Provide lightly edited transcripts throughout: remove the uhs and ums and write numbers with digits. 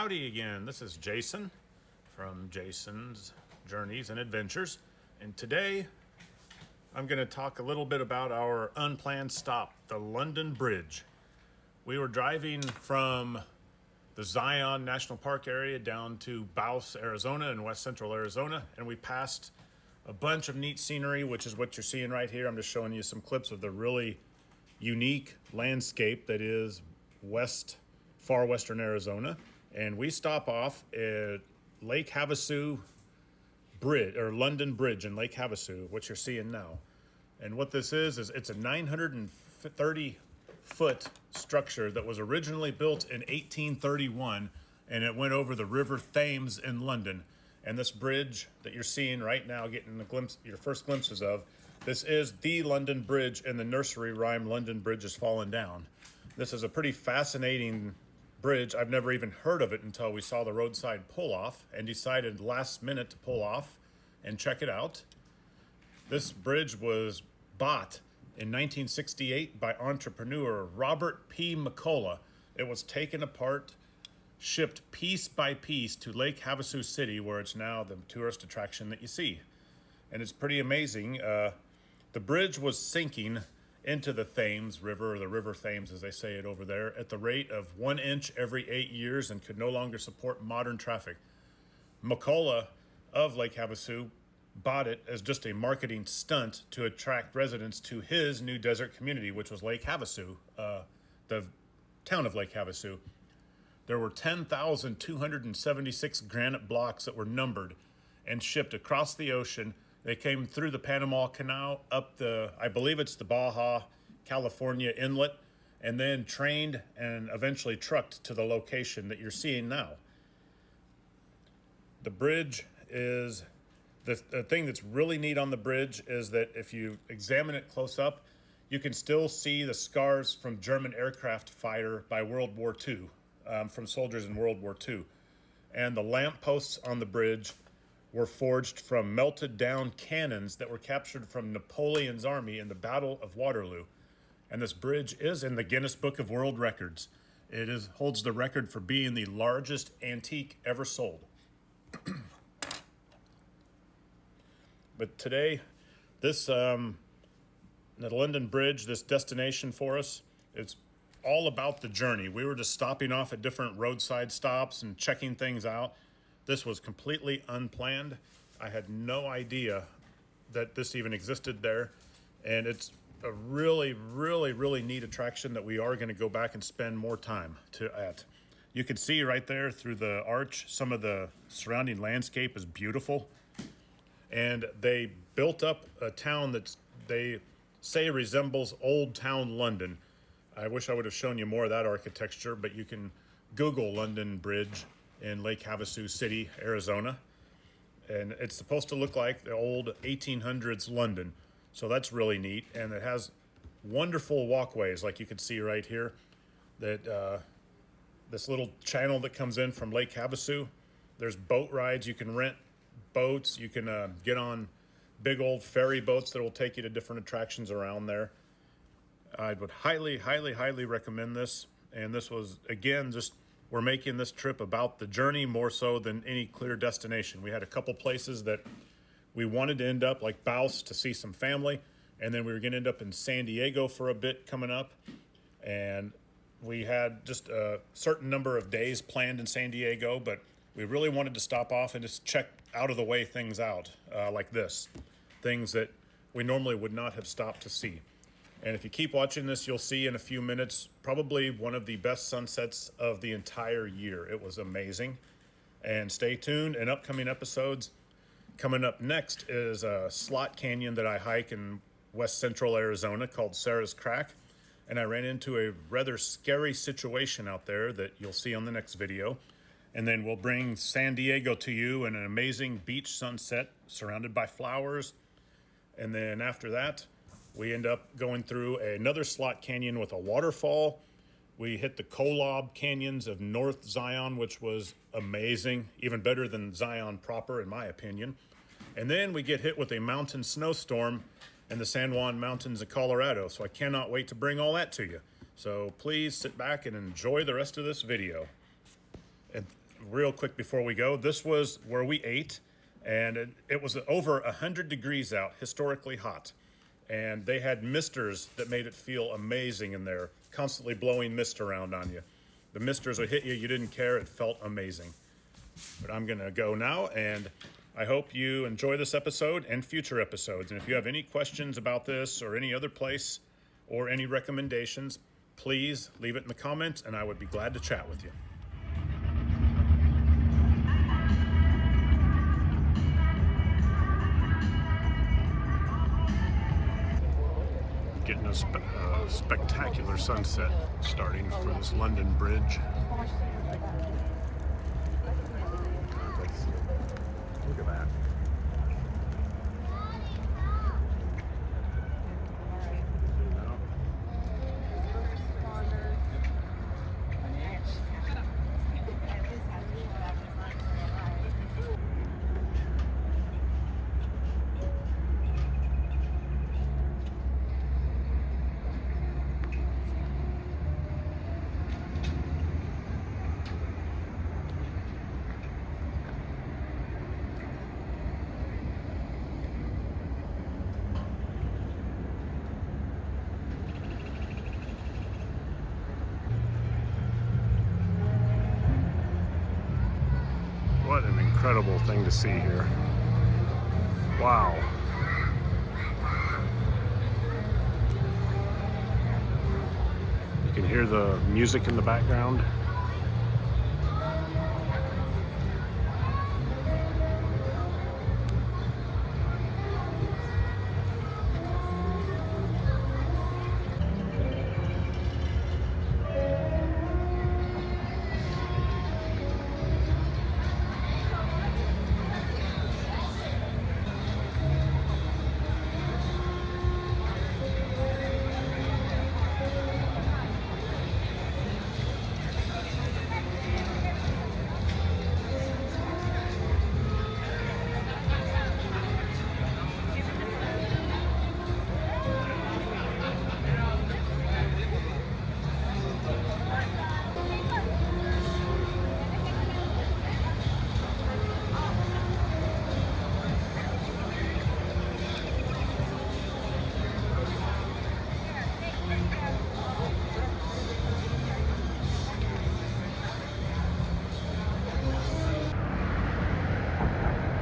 Howdy again, this is Jason from Jason's Journeys and Adventures, and today I'm going to talk a little bit about our unplanned stop, the London Bridge. We were driving from the Zion National Park area down to Baus, Arizona in west central Arizona, and we passed a bunch of neat scenery, which is what you're seeing right here. I'm just showing you some clips of the really unique landscape that is far western Arizona. And we stop off at Lake Havasu Bridge, or London Bridge in Lake Havasu, what you're seeing now. And what this is it's a 930-foot structure that was originally built in 1831, and it went over the River Thames in London. And this bridge that you're seeing right now, getting your first glimpses of, this is the London Bridge in the nursery rhyme, London Bridge is Falling Down. This is a pretty fascinating bridge. I've never even heard of it until we saw the roadside pull off and decided last minute to pull off and check it out. This bridge was bought in 1968 by entrepreneur Robert P. McCullough. It was taken apart, shipped piece by piece to Lake Havasu City, where it's now the tourist attraction that you see. And it's pretty amazing. The bridge was sinking into the Thames River, or the River Thames as they say it over there, at the rate of 1 inch every 8 years and could no longer support modern traffic. McCullough of Lake Havasu bought it as just a marketing stunt to attract residents to his new desert community, which was Lake Havasu, the town of Lake Havasu. There were 10,276 granite blocks that were numbered and shipped across the ocean. They came through the Panama Canal up I believe it's the Baja California inlet, and then trained and eventually trucked to the location that you're seeing now. The bridge is, the thing that's really neat on the bridge is that if you examine it close up, you can still see the scars from German aircraft fire by World War II, from soldiers in World War II. And the lampposts on the bridge were forged from melted down cannons that were captured from Napoleon's army in the Battle of Waterloo. And this bridge is in the Guinness Book of World Records. It holds the record for being the largest antique ever sold. But today, the London Bridge, this destination for us, it's all about the journey. We were just stopping off at different roadside stops and checking things out. This was completely unplanned. I had no idea that this even existed there. And it's a really, really, really neat attraction that we are going to go back and spend more time at. You can see right there through the arch, some of the surrounding landscape is beautiful. And they built up a town that they say resembles Old Town London. I wish I would have shown you more of that architecture, but you can Google London Bridge in Lake Havasu City, Arizona. And it's supposed to look like the old 1800s London. So that's really neat. And it has wonderful walkways, like you can see right here. That this little channel that comes in from Lake Havasu. There's boat rides. You can rent boats. You can get on big old ferry boats that will take you to different attractions around there. I would highly, highly, highly recommend this. And this was, again, we're making this trip about the journey more so than any clear destination. We had a couple places that we wanted to end up, like Baus, to see some family. And then we were going to end up in San Diego for a bit coming up. And we had just a certain number of days planned in San Diego, but we really wanted to stop off and just check out of the way things out, like this. Things that we normally would not have stopped to see. And if you keep watching this, you'll see in a few minutes probably one of the best sunsets of the entire year. It was amazing. And stay tuned in upcoming episodes. Coming up next is a slot canyon that I hike in west central Arizona called Sarah's Crack. And I ran into a rather scary situation out there that you'll see on the next video. And then we'll bring San Diego to you in an amazing beach sunset surrounded by flowers. And then after that, we end up going through another slot canyon with a waterfall. We hit the Kolob canyons of North Zion, which was amazing, even better than Zion proper, in my opinion. And then we get hit with a mountain snowstorm in the San Juan Mountains of Colorado. So I cannot wait to bring all that to you. So please sit back and enjoy the rest of this video. And real quick before we go, this was where we ate, and it was over 100 degrees out, historically hot. And they had misters that made it feel amazing in there, constantly blowing mist around on you. The misters would hit you, you didn't care, it felt amazing. But I'm gonna go now, and I hope you enjoy this episode and future episodes. And if you have any questions about this or any other place or any recommendations, please leave it in the comments and I would be glad to chat with you. Getting a spectacular sunset starting for this London Bridge. Look at that. What an incredible thing to see here. Wow. You can hear the music in the background.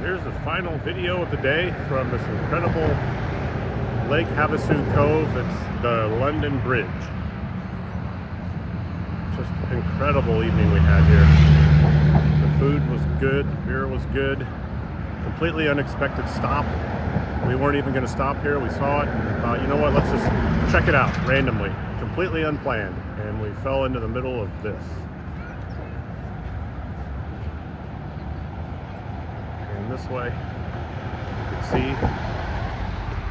Here's the final video of the day from this incredible Lake Havasu Cove. It's the London Bridge. Just incredible evening we had here. The food was good, the beer was good. Completely unexpected stop. We weren't even going to stop here. We saw it and thought, you know what, let's just check it out randomly. Completely unplanned. And we fell into the middle of this. This way, you can see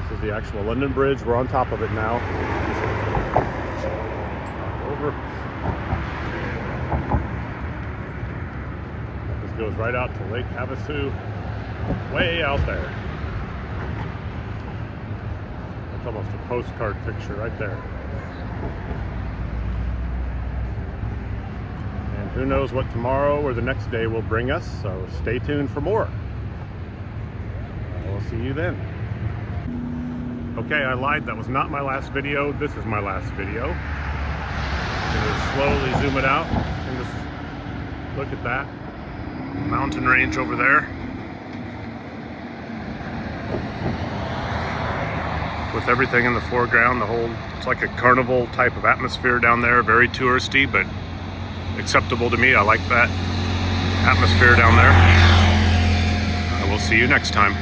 this is the actual London Bridge. We're on top of it now. Over. This goes right out to Lake Havasu, way out there. That's almost a postcard picture right there. And who knows what tomorrow or the next day will bring us, so stay tuned for more. We'll see you then. Okay, I lied. That was not my last video. This is my last video. I'm going to slowly zoom it out and just look at that mountain range over there. With everything in the foreground, it's like a carnival type of atmosphere down there. Very touristy, but acceptable to me. I like that atmosphere down there. I will see you next time.